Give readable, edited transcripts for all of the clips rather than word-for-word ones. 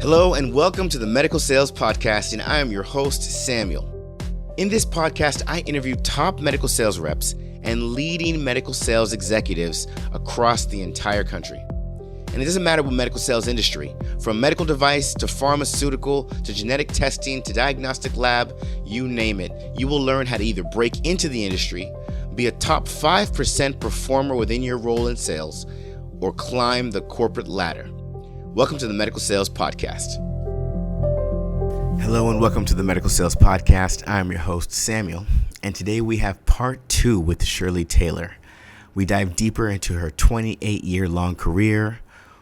Hello and welcome to the Medical Sales Podcast, and I am your host, Samuel. In this podcast, I interview top medical sales reps and leading medical sales executives across the entire country. And it doesn't matter what medical sales industry, from medical device to pharmaceutical to genetic testing to diagnostic lab, you name it. You will learn how to either break into the industry, be a top 5% performer within your role in sales, or climb the corporate ladder. Welcome to the Medical Sales Podcast. Hello and welcome to the Medical Sales Podcast. I'm your host, Samuel, and today we have part 2 with Shirley Taylor. We dive deeper into her 28-year-long career.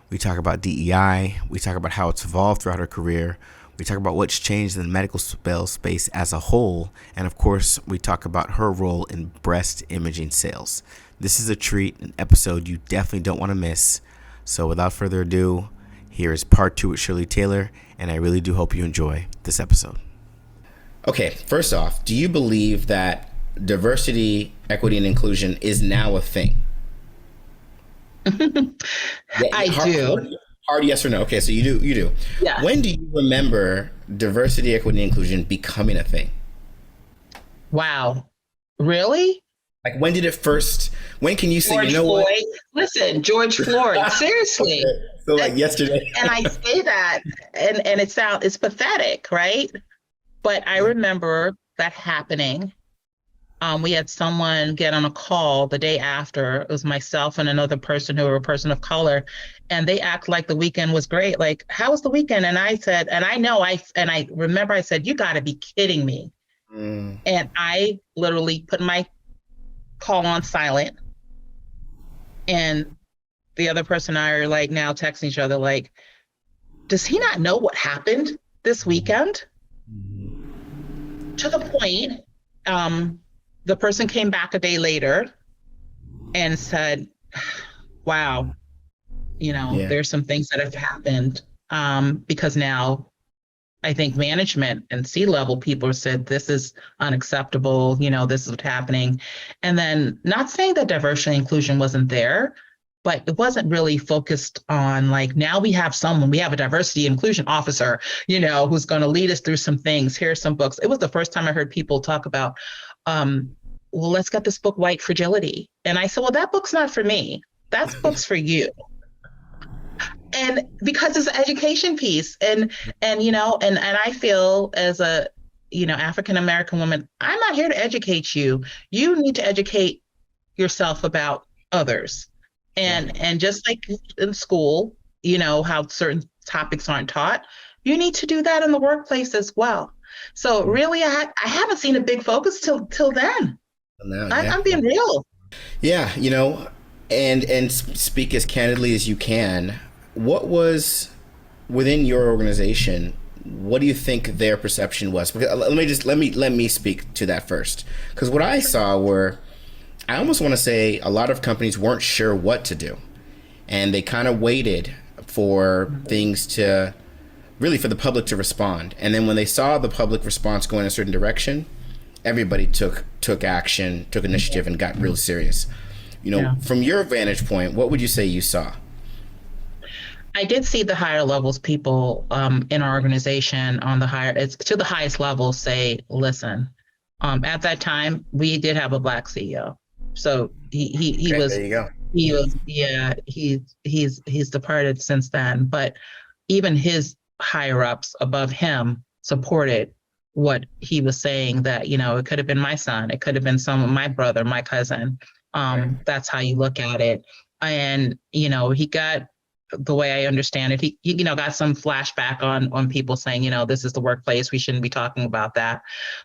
We talk about DEI. We talk about how it's evolved throughout her career. We talk about what's changed in the medical sales space as a whole. And of course, we talk about her role in breast imaging sales. This is a treat, an episode you definitely don't want to miss. So without further ado, here is part 2 with Shirley Taylor, and I really do hope you enjoy this episode. Okay, first off, do you believe that diversity, equity, and inclusion is now a thing? I do. Hard yes or no. Okay, so you do. Yeah. When do you remember diversity, equity, and inclusion becoming a thing? Wow. Really? Like when can you say, George Floyd? What? Listen, George Floyd, seriously. Okay. So like yesterday. And I say that and it's pathetic, right? But I remember that happening. We had someone get on a call the day after. It was myself and another person who were a person of color. And they act like the weekend was great. Like, how was the weekend? And I said, and I remember I said, you gotta be kidding me. And I literally put my call on silent. And the other person and I are like now texting each other like, does he not know what happened this weekend? To the point, the person came back a day later and said, wow, there's some things that have happened because now I think management and C-level people said this is unacceptable, this is what's happening. And then not saying that diversity and inclusion wasn't there, but it wasn't really focused on like, now we have a diversity inclusion officer, who's going to lead us through some things. Here's some books. It was the first time I heard people talk about, well, let's get this book, White Fragility. And I said, well, that book's not for me. That book's for you. And because it's an education piece and I feel as a, African-American woman, I'm not here to educate you. You need to educate yourself about others. And just like in school, how certain topics aren't taught, you need to do that in the workplace as well. So really, I haven't seen a big focus till then. No, I'm being real. Yeah, and speak as candidly as you can. What was within your organization? What do you think their perception was? Because let me speak to that first. Because what I saw were, I almost want to say a lot of companies weren't sure what to do, and they kind of waited for things to really for the public to respond. And then when they saw the public response going in a certain direction, everybody took action, took initiative, and got real serious. From your vantage point, what would you say you saw? I did see the higher levels people in our organization to the highest level say, listen, at that time we did have a Black CEO. So he was, there you go. He's departed since then, but even his higher ups above him supported what he was saying, that, it could have been my son, it could have been my brother, my cousin. That's how you look at it. And, he got, the way I understand it, he got some flashback on people saying, this is the workplace, we shouldn't be talking about that,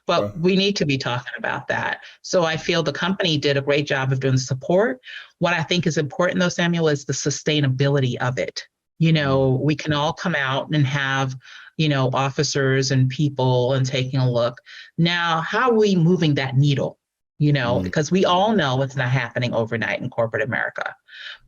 but we need to be talking about that. So I feel the company did a great job of doing the support. What I think is important though, Samuel, is the sustainability of it. We can all come out and have, officers and people and taking a look. Now, how are we moving that needle? Because we all know it's not happening overnight in corporate America,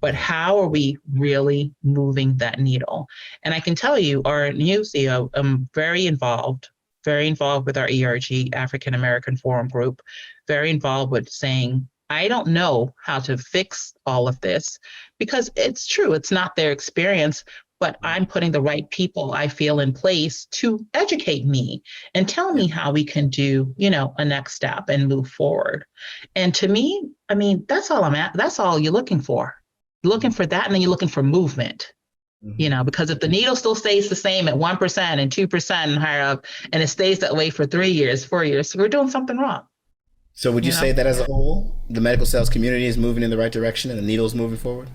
but how are we really moving that needle? And I can tell you, our new CEO, very involved with our ERG, African American Forum Group, very involved with saying, I don't know how to fix all of this, because it's true, it's not their experience, but I'm putting the right people I feel in place to educate me and tell me how we can do, a next step and move forward. And to me, I mean, that's all I'm at. That's all you're looking for. You're looking for that. And then you're looking for movement. Because if the needle still stays the same at 1% and 2% and higher up, and it stays that way for 3 years, 4 years, we're doing something wrong. So would you say that as a whole, the medical sales community is moving in the right direction and the needle's moving forward?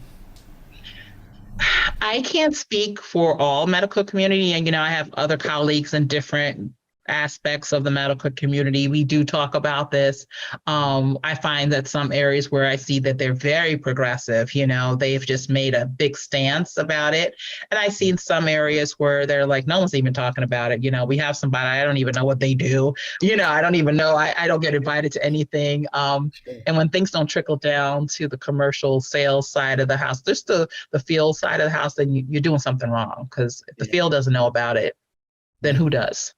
I can't speak for all medical community. And, I have other colleagues in different aspects of the medical community. We do talk about this. I find that some areas where I see that they're very progressive, they've just made a big stance about it. And I see in some areas where they're like, no one's even talking about it. We have somebody, I don't even know what they do. I don't even know. I don't get invited to anything. And when things don't trickle down to the commercial sales side of the house, there's the field side of the house, then you're doing something wrong. Because if the field doesn't know about it, then who does?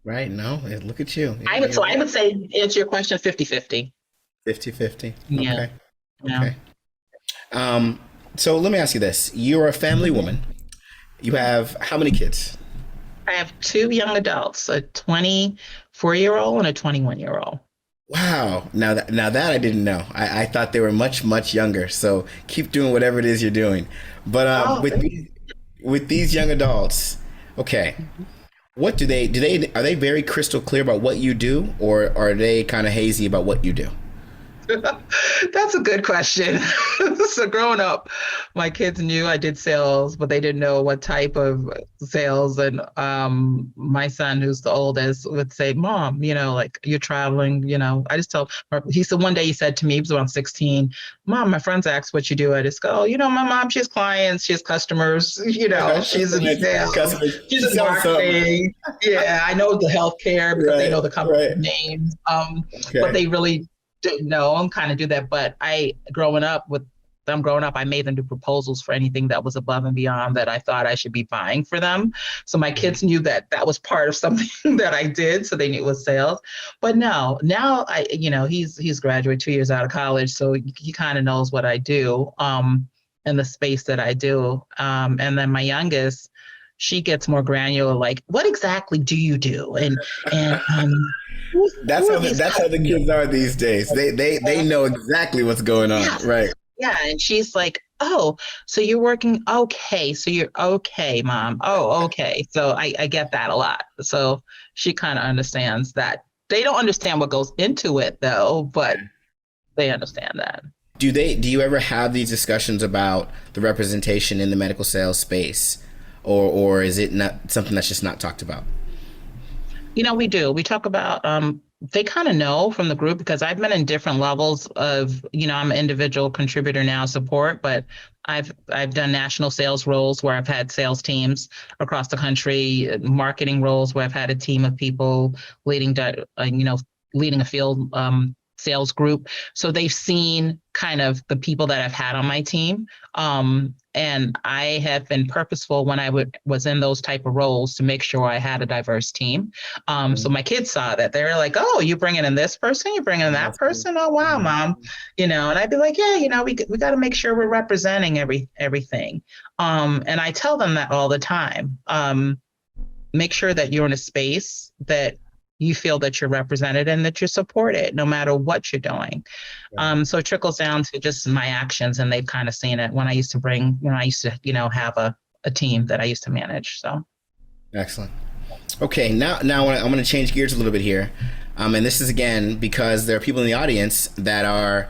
Right. No, look at you. I would say, answer your question, 50-50. 50-50. Yeah. Okay. Yeah. Okay. So let me ask you this. You're a family woman. You have how many kids? I have 2 young adults, a 24-year-old and a 21-year-old. Wow. Now that I didn't know. I thought they were much, much younger. So keep doing whatever it is you're doing. But with these young adults, okay. What are they very crystal clear about what you do, or are they kind of hazy about what you do? That's a good question. So growing up, my kids knew I did sales, but they didn't know what type of sales. And my son, who's the oldest, would say, Mom, like you're traveling, I just tell her, one day he said to me, he was around 16, Mom, my friends ask what you do. I just go, my mom, she has clients, she has customers, she's in sales, she's in marketing. Yeah, I know the healthcare because they know the company names. But they really didn't know and kind of do that. But growing up, I made them do proposals for anything that was above and beyond that I thought I should be buying for them. So my kids knew that was part of something that I did. So they knew it was sales. But now he's graduated 2 years out of college. So he kind of knows what I do in the space that I do. And then my youngest, she gets more granular, like, what exactly do you do? And that's how the kids are these days. They know exactly what's going on. Yeah. Right. Yeah. And she's like, oh, so you're working. Okay. So you're okay, Mom. Oh, okay. So I get that a lot. So she kind of understands that. They don't understand what goes into it though, but they understand that. Do you ever have these discussions about the representation in the medical sales space, or is it not something that's just not talked about? We do. We talk about, they kind of know from the group because I've been in different levels of, I'm an individual contributor now, support, but I've done national sales roles where I've had sales teams across the country, marketing roles where I've had a team of people leading a field sales group. So they've seen kind of the people that I've had on my team. And I have been purposeful when I was in those type of roles to make sure I had a diverse team. So my kids saw that. They were like, oh, you bringing in this person? You bringing in that person? Oh, wow, Mom. And I'd be like, yeah, we got to make sure we're representing everything. And I tell them that all the time. Make sure that you're in a space that you feel that you're represented and that you're supported no matter what you're doing. Right. So it trickles down to just my actions, and they've kind of seen it when I used to have a team that I used to manage. So. Excellent. Okay. Now I'm going to change gears a little bit here. And this is again, because there are people in the audience that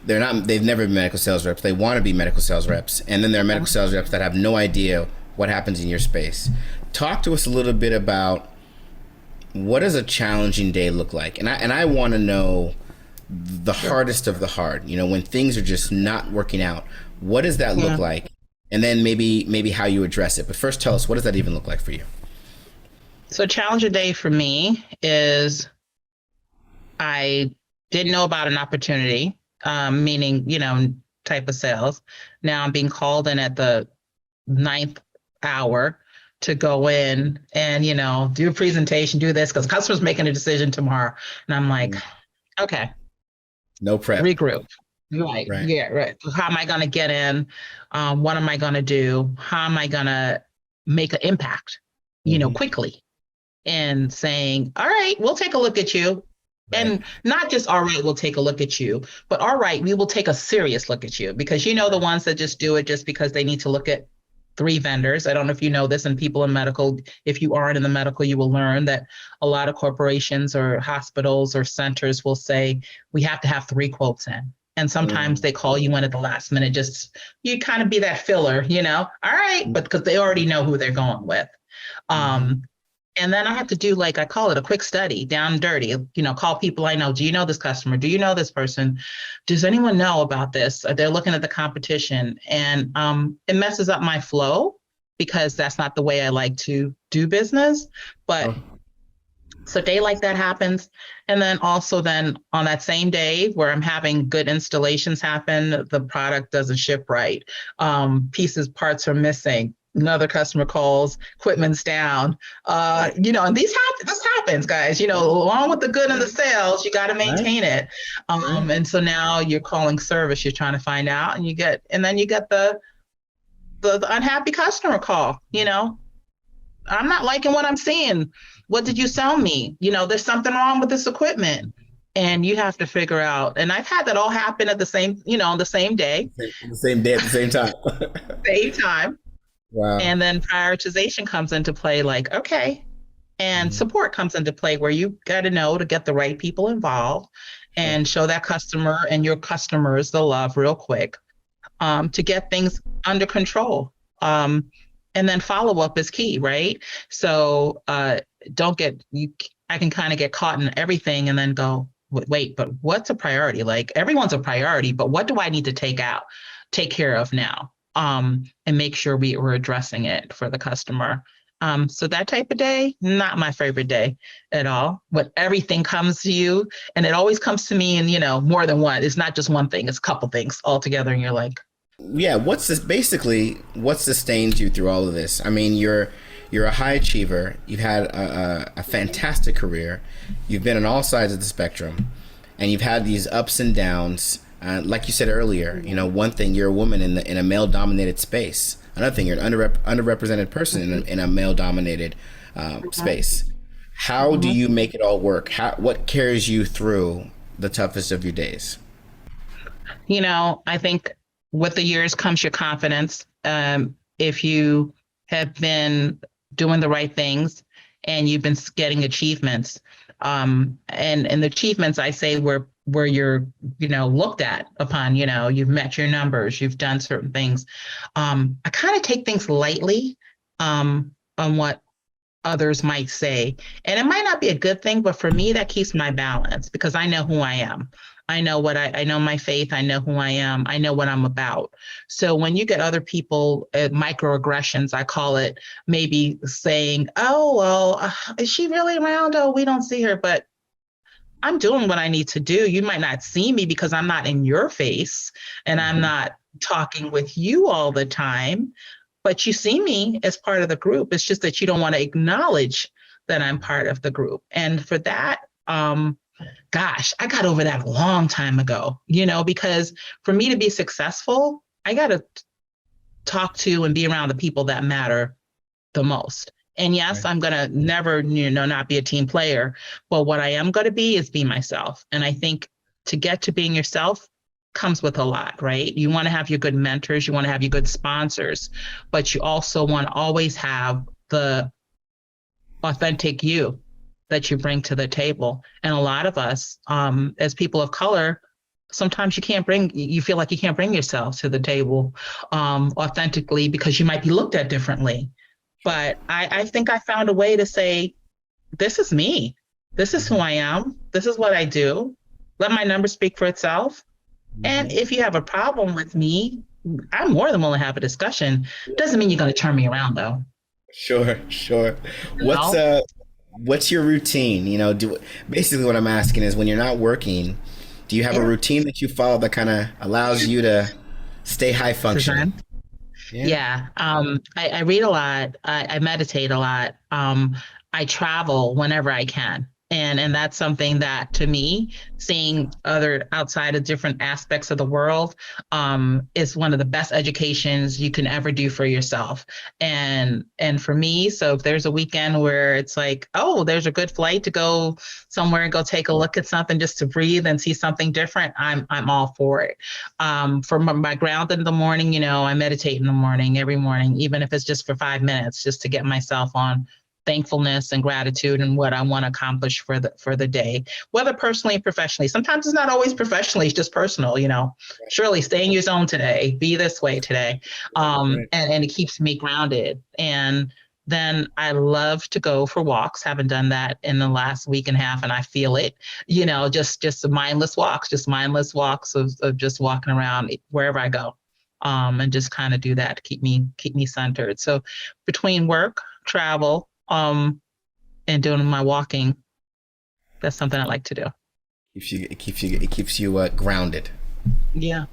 they've never been medical sales reps. They want to be medical sales reps. And then there are medical sales reps that have no idea what happens in your space. Talk to us a little bit about, what does a challenging day look like? And I want to know the hardest of the hard, when things are just not working out. What does that look like? And then maybe how you address it. But first, tell us, what does that even look like for you? So a challenging day for me is I didn't know about an opportunity, meaning, type of sales. Now I'm being called in at the 9th hour to go in and, do a presentation, do this, because customer's making a decision tomorrow. And I'm like, okay. No prep. Regroup. Right. Yeah, right. How am I going to get in? What am I going to do? How am I going to make an impact, quickly, and saying, all right, we'll take a look at you. Right. And not just, all right, we'll take a look at you, but all right, we will take a serious look at you, because the ones that just do it just because they need to look at 3 vendors. I don't know if you know this, and people in medical, if you aren't in the medical, you will learn that a lot of corporations or hospitals or centers will say, we have to have 3 quotes in. And sometimes they call you in at the last minute, just you kind of be that filler, all right, but because they already know who they're going with. And then I have to do, like, I call it a quick study, down and dirty, call people I know. Do you know this customer? Do you know this person? Does anyone know about this? They're looking at the competition. And it messes up my flow, because that's not the way I like to do business. But so a day like that happens. And then also then on that same day where I'm having good installations happen, the product doesn't ship right. Parts are missing. Another customer calls, equipment's down, and this happens, guys, along with the good and the sales, you got to maintain it. And so now you're calling service, you're trying to find out, and you get the unhappy customer call, I'm not liking what I'm seeing. What did you sell me? There's something wrong with this equipment. And you have to figure out, and I've had that all happen at the same, on the same day. The same day at the same time. Same time. Wow. And then prioritization comes into play, like, okay. And support comes into play, where you got to know to get the right people involved and show that customer and your customers the love real quick, to get things under control. And then follow up is key, right? So I can kind of get caught in everything and then go, wait, but what's a priority? Like, everyone's a priority, but what do I need to take care of now? And make sure we're addressing it for the customer. So that type of day, not my favorite day at all. But everything comes to you, and it always comes to me in, more than one. It's not just one thing, it's a couple things all together. And you're like, yeah, what sustains you through all of this? I mean, you're a high achiever. You've had a fantastic career. You've been on all sides of the spectrum, and you've had these ups and downs. Like you said earlier, one thing, you're a woman in a male-dominated space. Another thing, you're an underrepresented person in a male-dominated space. How do you make it all work? What carries you through the toughest of your days? I think with the years comes your confidence. If you have been doing the right things and you've been getting achievements, and the achievements, I say, where you're, looked at upon, you've met your numbers, you've done certain things. I kind of take things lightly, on what others might say. And it might not be a good thing, but for me, that keeps my balance, because I know who I am. I know I know my faith. I know who I am. I know what I'm about. So when you get other people, microaggressions, I call it, maybe saying, oh, well, is she really around? Oh, we don't see her, but I'm doing what I need to do. You might not see me because I'm not in your face and I'm not talking with you all the time, but you see me as part of the group. It's just that you don't want to acknowledge that I'm part of the group. And for that, gosh, I got over that a long time ago, because for me to be successful, I got to talk to and be around the people that matter the most. And yes, I'm going to never, not be a team player, but what I am going to be is be myself. And I think to get to being yourself comes with a lot, right? You want to have your good mentors, you want to have your good sponsors, but you also want to always have the authentic you that you bring to the table. And a lot of us, as people of color, sometimes you feel like you can't bring yourself to the table authentically, because you might be looked at differently. But I think I found a way to say, this is me. This is who I am. This is what I do. Let my number speak for itself. And if you have a problem with me, I'm more than willing to have a discussion. Doesn't mean you're going to turn me around, though. Sure. What's your routine? Basically what I'm asking is, when you're not working, do you have a routine that you follow that kind of allows you to stay high functioning? Yeah. I read a lot. I meditate a lot. I travel whenever I can. And that's something that, to me, seeing other outside of different aspects of the world, is one of the best educations you can ever do for yourself. And for me, so if there's a weekend where it's like, oh, there's a good flight to go somewhere and go take a look at something just to breathe and see something different, I'm all for it. For my ground in the morning, I meditate in the morning, every morning, even if it's just for 5 minutes, just to get myself on thankfulness and gratitude and what I want to accomplish for the day, whether personally and professionally. Sometimes it's not always professionally, it's just personal, Shirley, stay in your zone today, be this way today. And it keeps me grounded. And then I love to go for walks. Haven't done that in the last week and a half, and I feel it, just mindless walks of just walking around wherever I go. And just kind of do that to keep me centered. So between work, travel, and doing my walking, that's something I like to do. It keeps you grounded. Yeah.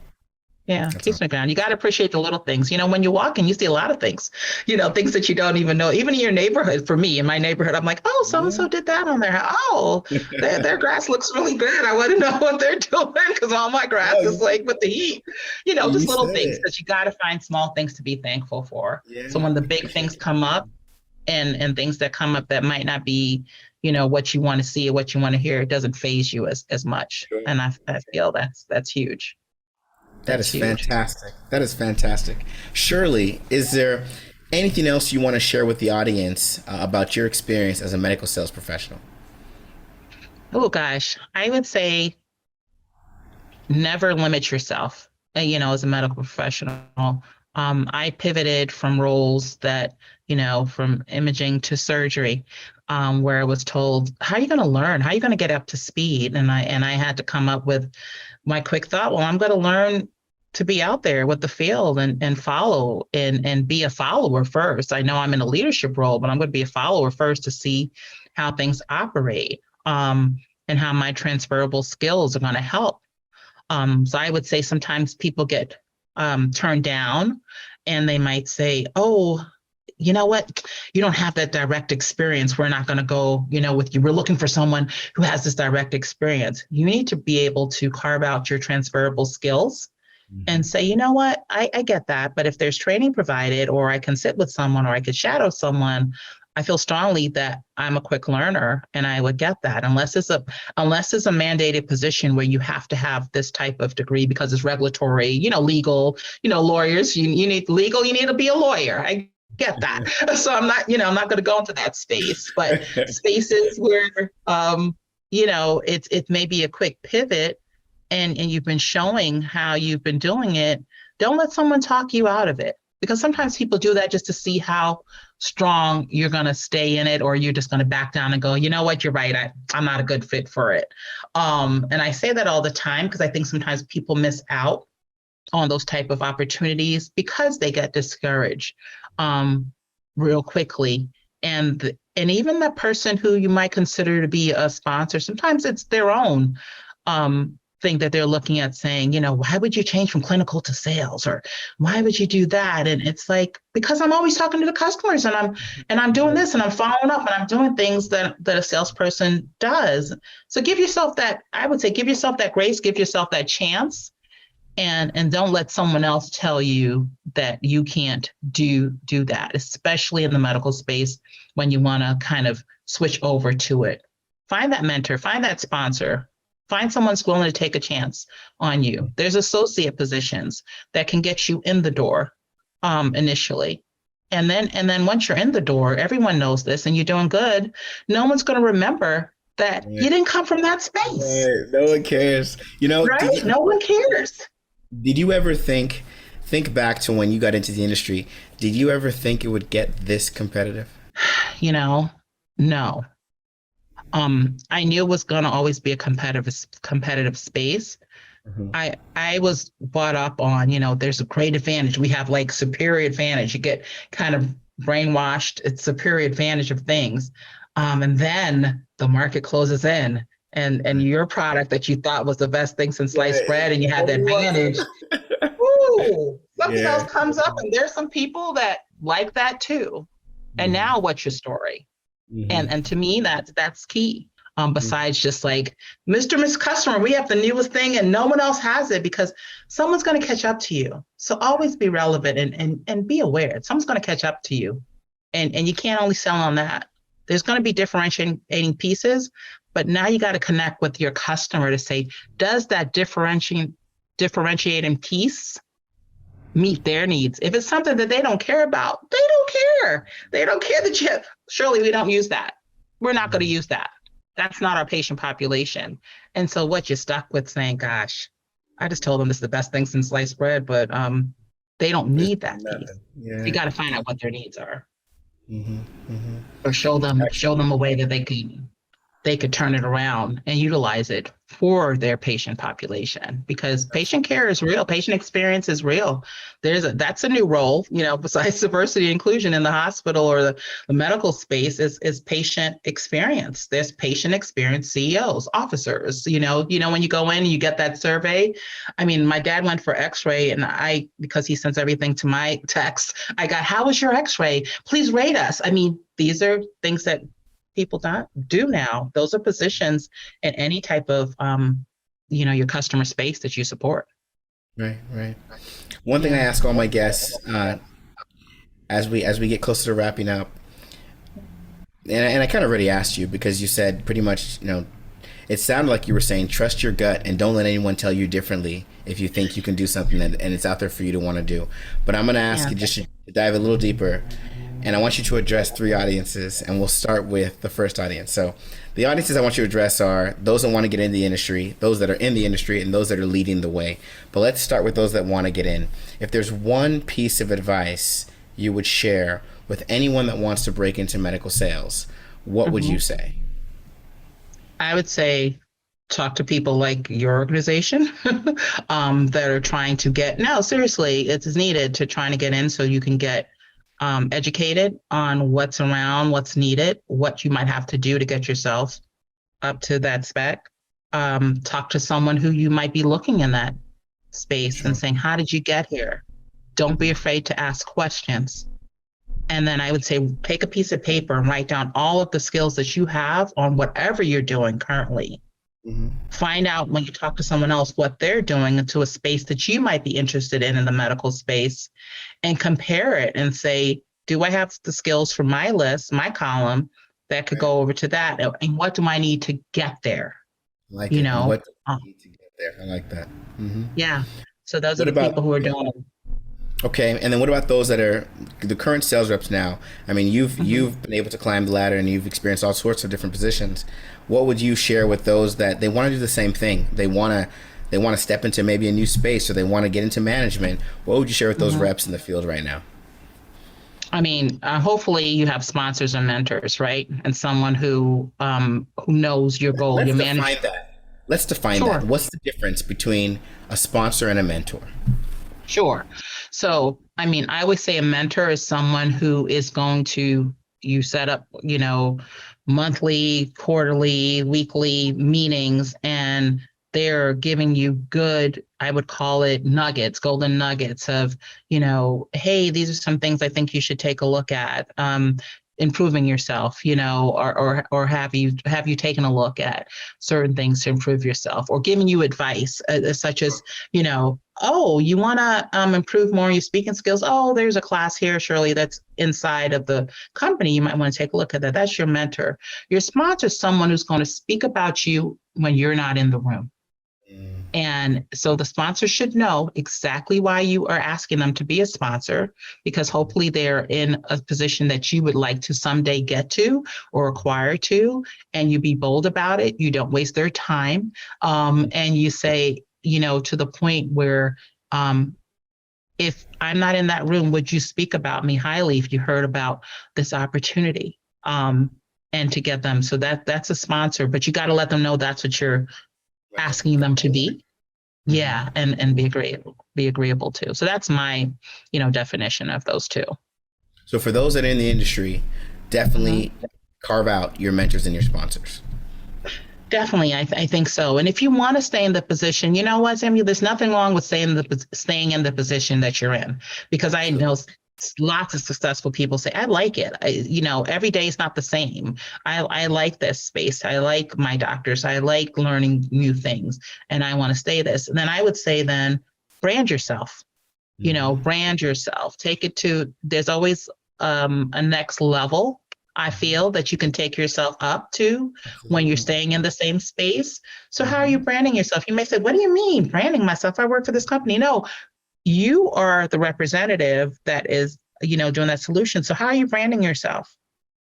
It keeps me grounded. You got to appreciate the little things. When you're walking, you see a lot of things, things that you don't even know. Even in your neighborhood, for me, in my neighborhood, I'm like, oh, so-and-so did that on there. Oh, their grass looks really good. I want to know what they're doing, because all my grass is like with the heat. Just little things that you got to find small things to be thankful for. Yeah, so when the big things come up, and things that come up that might not be, what you want to see or what you want to hear, it doesn't faze you as much. Sure. And I feel that's huge. That is fantastic. That is fantastic. Shirley, is there anything else you want to share with the audience about your experience as a medical sales professional? Oh, gosh. I would say never limit yourself, as a medical professional. I pivoted from roles that, from imaging to surgery, where I was told, how are you going to learn? How are you going to get up to speed? And I had to come up with my quick thought, well, I'm going to learn to be out there with the field and follow and be a follower first. I know I'm in a leadership role, but I'm going to be a follower first to see how things operate, and how my transferable skills are going to help. So I would say sometimes people get turned down, and they might say, oh, you know what? You don't have that direct experience. We're not going to go, with you. We're looking for someone who has this direct experience. You need to be able to carve out your transferable skills and say, you know what? I get that. But if there's training provided, or I can sit with someone, or I could shadow someone, I feel strongly that I'm a quick learner, and I would get that, unless it's a mandated position where you have to have this type of degree because it's regulatory, legal, lawyers, you need legal, you need to be a lawyer. I get that. So I'm not going to go into that space, but spaces where, it may be a quick pivot, and you've been showing how you've been doing it. Don't let someone talk you out of it. Because sometimes people do that just to see how strong you're going to stay in it, or you're just going to back down and go, you know what, you're right, I'm not a good fit for it. And I say that all the time because I think sometimes people miss out on those type of opportunities because they get discouraged real quickly. And even the person who you might consider to be a sponsor, sometimes it's their own thing that they're looking at, saying, why would you change from clinical to sales, or why would you do that? And it's like, because I'm always talking to the customers, and I'm doing this, and I'm following up, and I'm doing things that a salesperson does. So give yourself that grace, give yourself that chance, and don't let someone else tell you that you can't do that, especially in the medical space when you want to kind of switch over to it. Find that mentor, find that sponsor. Find someone who's willing to take a chance on you. There's associate positions that can get you in the door initially. And then once you're in the door, everyone knows this, and you're doing good. No one's going to remember that you didn't come from that space. Right. No one cares. Right? No one cares. Did you ever think back to when you got into the industry, did you ever think it would get this competitive? No. I knew it was going to always be a competitive space. Mm-hmm. I was brought up on, there's a great advantage. We have like superior advantage. You get kind of brainwashed. It's superior advantage of things. And then the market closes in, and your product that you thought was the best thing since sliced bread, and you had that advantage. Ooh, something else comes up, and there's some people that like that too. And now what's your story? Mm-hmm. And to me, that's key. besides just like, Mr. Miss Customer, we have the newest thing and no one else has it, because someone's going to catch up to you. So always be relevant and be aware. Someone's going to catch up to you. And you can't only sell on that. There's going to be differentiating pieces, but now you got to connect with your customer to say, does that differentiating piece meet their needs? If it's something that they don't care about, they don't care. They don't care that surely we don't use that. We're not going to use that. That's not our patient population. And so what you're stuck with saying, gosh, I just told them this is the best thing since sliced bread, but they don't need that piece. Yeah. You got to find out what their needs are. Or show them a way that they could turn it around and utilize it for their patient population, because patient care is real. Patient experience is real. That's a new role, besides diversity and inclusion in the hospital or the medical space is patient experience. There's patient experience CEOs, officers, when you go in and you get that survey. I mean, my dad went for x-ray and because he sends everything to my text, I got, how was your x-ray? Please rate us. I mean, these are things that people don't do now. Those are positions in any type of, your customer space that you support. Right. One thing I ask all my guests as we get closer to wrapping up, and I kind of already asked you because you said pretty much, it sounded like you were saying trust your gut and don't let anyone tell you differently if you think you can do something and it's out there for you to want to do. But I'm going to ask you just to dive a little deeper. And I want you to address 3 audiences, and we'll start with the first audience. So the audiences I want you to address are those that want to get in the industry, those that are in the industry, and those that are leading the way. But let's start with those that want to get in. If there's one piece of advice you would share with anyone that wants to break into medical sales, what would you say? I would say talk to people like your organization that are trying to get, no, seriously, it's needed to trying to get in so you can get educated on what's around, what's needed, what you might have to do to get yourself up to that spec. Talk to someone who you might be looking in that space and saying, how did you get here? Don't be afraid to ask questions. And then I would say, take a piece of paper and write down all of the skills that you have on whatever you're doing currently. Find out when you talk to someone else what they're doing into a space that you might be interested in the medical space, and compare it and say, do I have the skills from my list, my column that could go over to that? And what do I need to get there? What do I need to get there? I like that. Yeah. So those are the people who are doing it. Okay, and then what about those that are the current sales reps now? I mean, you've been able to climb the ladder and you've experienced all sorts of different positions. What would you share with those that they want to do the same thing? They want to step into maybe a new space, or they want to get into management. What would you share with those reps in the field right now? I mean, hopefully you have sponsors and mentors, right? And someone who knows your goal. Let's define that. What's the difference between a sponsor and a mentor? Sure. So, I mean, I always say a mentor is someone who is going to, you set up, monthly, quarterly, weekly meetings, and they're giving you good, I would call it nuggets, golden nuggets of, hey, these are some things I think you should take a look at. Improving yourself, or have you taken a look at certain things to improve yourself, or giving you advice such as, oh, you want to improve more your speaking skills? Oh, there's a class here, Shirley, that's inside of the company. You might want to take a look at that. That's your mentor. Your sponsor is someone who's going to speak about you when you're not in the room. And so the sponsor should know exactly why you are asking them to be a sponsor, because hopefully they're in a position that you would like to someday get to or acquire to, and you be bold about it. You don't waste their time. And you say, to the point where if I'm not in that room, would you speak about me highly if you heard about this opportunity? And to get them. So that's a sponsor, but you got to let them know that's what you're asking them to be. Yeah. And be agreeable to. So that's my, definition of those two. So for those that are in the industry, definitely carve out your mentors and your sponsors. Definitely. I think so. And if you want to stay in the position, you know what, Samuel, there's nothing wrong with staying in the position that you're in, because I know lots of successful people say, I like it. Every day is not the same. I like this space. I like my doctors. I like learning new things, and I want to stay this. And then I would say, then brand yourself. Brand yourself. Take it to, there's always a next level, I feel, that you can take yourself up to when you're staying in the same space. So how are you branding yourself? You may say, what do you mean branding myself? I work for this company. No, you are the representative that is, doing that solution. So how are you branding yourself?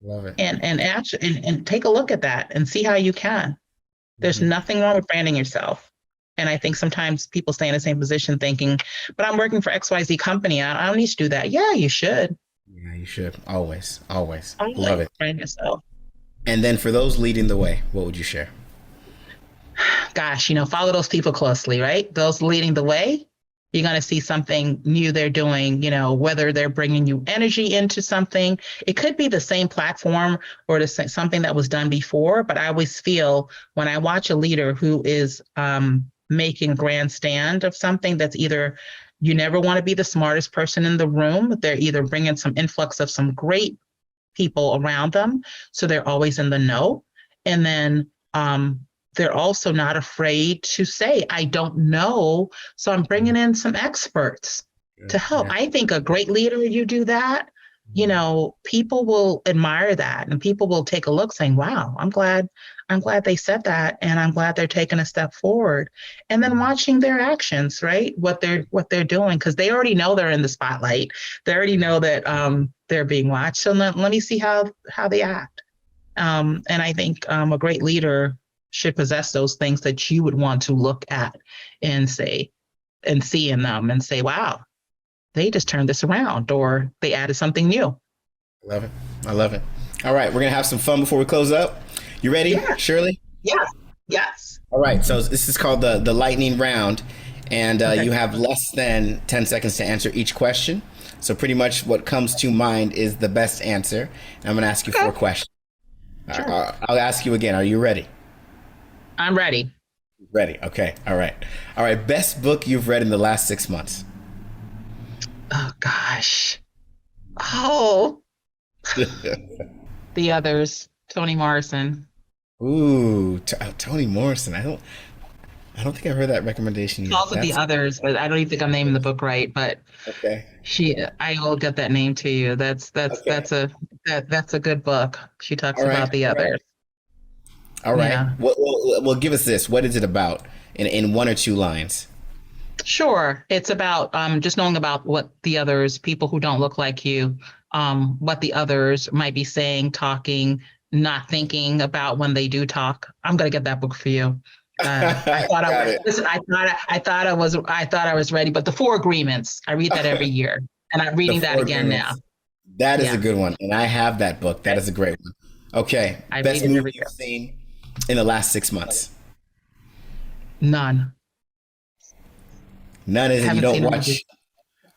Love it. And actually, and take a look at that and see how you can. There's nothing wrong with branding yourself. And I think sometimes people stay in the same position thinking, but I'm working for XYZ company. I don't need to do that. Yeah, you should. Yeah, you should. Always. Always. Always Love it. brand yourself. And then for those leading the way, what would you share? Gosh, follow those people closely, right? Those leading the way. You're going to see something new they're doing, whether they're bringing you energy into something. It could be the same platform or something that was done before. But I always feel when I watch a leader who is making grandstand of something, that's either, you never want to be the smartest person in the room. They're either bringing some influx of some great people around them, so they're always in the know. And then they're also not afraid to say, I don't know, so I'm bringing in some experts to help. I think a great leader, you do that, people will admire that, and people will take a look saying, wow, I'm glad they said that, and I'm glad they're taking a step forward. And then watching their actions, right? What they're doing, because they already know they're in the spotlight. They already know that they're being watched. So let me see how they act. And I think a great leader should possess those things that you would want to look at and say, and see in them and say, wow, they just turned this around, or they added something new. Love it. I love it. All right, we're going to have some fun before we close up. You ready, Yeah. Shirley? Yes. All right, so this is called the lightning round, and Okay. you have less than 10 seconds to answer each question. So pretty much what comes to mind is the best answer. And I'm going to ask you 4 questions. Sure. I'll ask you again. Are you ready? I'm ready. Ready. Okay. All right. All right. Best book you've read in the last 6 months. Oh, gosh. Oh, The Others, Toni Morrison. Ooh, Toni Morrison. I don't think I've heard that recommendation yet. Also The Others, but I don't even think I'm naming the book right. But Okay. I will get that name to you. That's a good book. She talks All right, about the all right. others. All right. Yeah. Well, give us this. What is it about in 1 or 2 lines? Sure. It's about just knowing about what the others, people who don't look like you, what the others might be saying, talking, not thinking about when they do talk. I'm gonna get that book for you. I thought I Got was it. listen, I thought I was ready, but the 4 Agreements, I read that every year. And I'm The reading that 4 again now. Agreements. That is a Yeah. good one, and I have that book. That is a great one. Okay. I Best read it movie every year. you've seen in the last 6 months. None. None is it. You Haven't don't seen a watch. movie.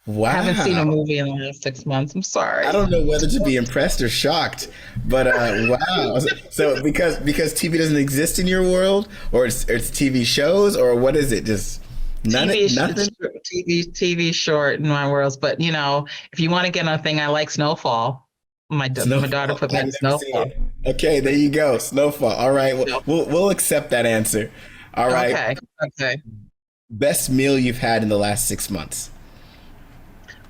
Wow. Haven't seen a movie in the last 6 months. I'm sorry. I don't know whether to be impressed or shocked, but wow. So because TV doesn't exist in your world, or it's TV shows, or what is it? Just nothing. TV short in my worlds, but if you want to get on a thing, I like Snowfall. My daughter put me I've in never seen Snowfall. it. Okay, there you go. Snowfall. All right, we'll accept that answer. All right. Okay. Best meal you've had in the last 6 months.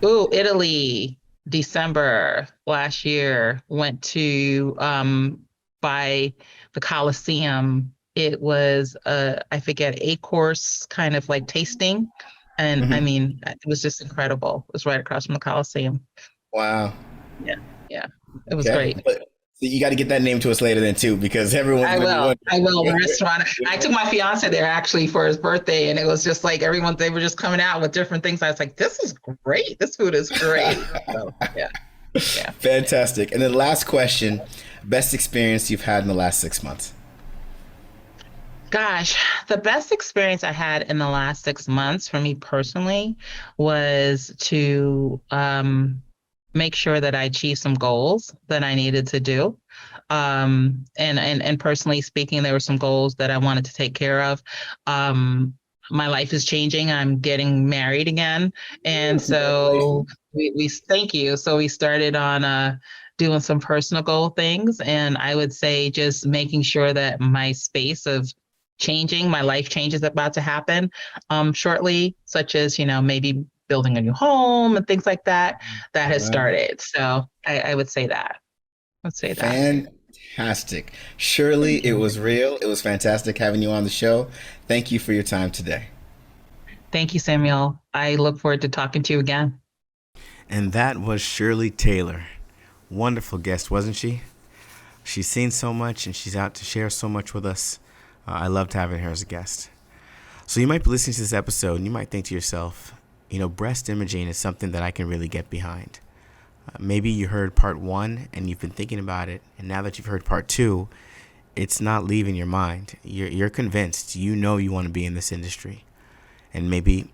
Ooh, Italy, December last year. Went to by the Colosseum. It was I forget, 8-course kind of like tasting. And I mean, it was just incredible. It was right across from the Colosseum. Wow. Yeah. It was great. But so you got to get that name to us later then too, because everyone's I gonna be will. wondering. The restaurant. I took my fiance there actually for his birthday, and it was just like they were just coming out with different things. I was like, this is great. This food is great. So, yeah. Fantastic. And then last question, best experience you've had in the last 6 months. Gosh, the best experience I had in the last 6 months for me personally was to make sure that I achieved some goals that I needed to do. And personally speaking, there were some goals that I wanted to take care of. My life is changing. I'm getting married again. And so we thank you. So we started on doing some personal goal things, and I would say just making sure that my space of changing, my life change is about to happen shortly, such as, maybe building a new home and things like that, that has started. So I would say that. I'd say that. Fantastic. Shirley, it was real. It was fantastic having you on the show. Thank you for your time today. Thank you, Samuel. I look forward to talking to you again. And that was Shirley Taylor. Wonderful guest, wasn't she? She's seen so much and she's out to share so much with us. I loved having her as a guest. So you might be listening to this episode and you might think to yourself, breast imaging is something that I can really get behind. Maybe you heard part 1 and you've been thinking about it, and now that you've heard part 2, it's not leaving your mind. You're convinced, you want to be in this industry. And maybe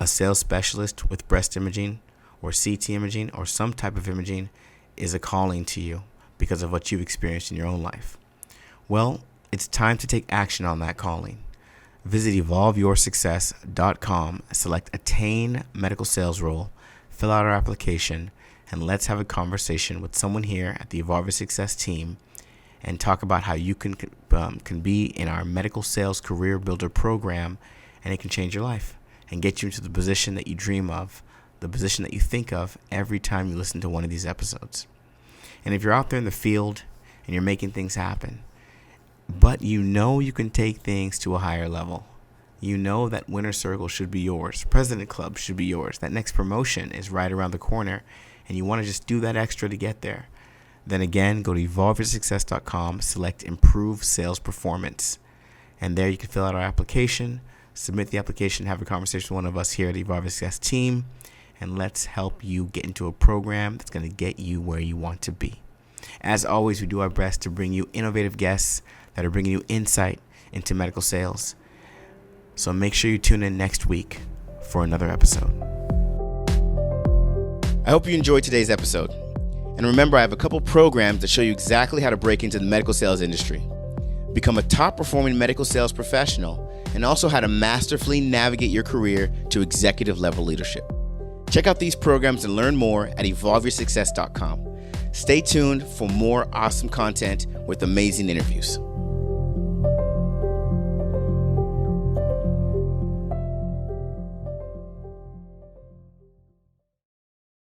a sales specialist with breast imaging or CT imaging or some type of imaging is a calling to you because of what you've experienced in your own life. Well, it's time to take action on that calling. Visit evolveyoursuccess.com, select Attain Medical Sales Role, fill out our application, and let's have a conversation with someone here at the Evolve Your Success team and talk about how you can be in our medical sales career builder program, and it can change your life and get you into the position that you dream of, the position that you think of every time you listen to one of these episodes. And if you're out there in the field and you're making things happen, but you can take things to a higher level, that Winner Circle should be yours, President Club should be yours, that next promotion is right around the corner, and you want to just do that extra to get there, then again, go to evolveyoursuccess.com, select Improve Sales Performance, and there you can fill out our application, submit the application, have a conversation with one of us here at the Evolve Your Success team, and let's help you get into a program that's going to get you where you want to be. As always, we do our best to bring you innovative guests that are bringing you insight into medical sales. So make sure you tune in next week for another episode. I hope you enjoyed today's episode. And remember, I have a couple programs that show you exactly how to break into the medical sales industry, become a top-performing medical sales professional, and also how to masterfully navigate your career to executive level leadership. Check out these programs and learn more at evolveyoursuccess.com. Stay tuned for more awesome content with amazing interviews.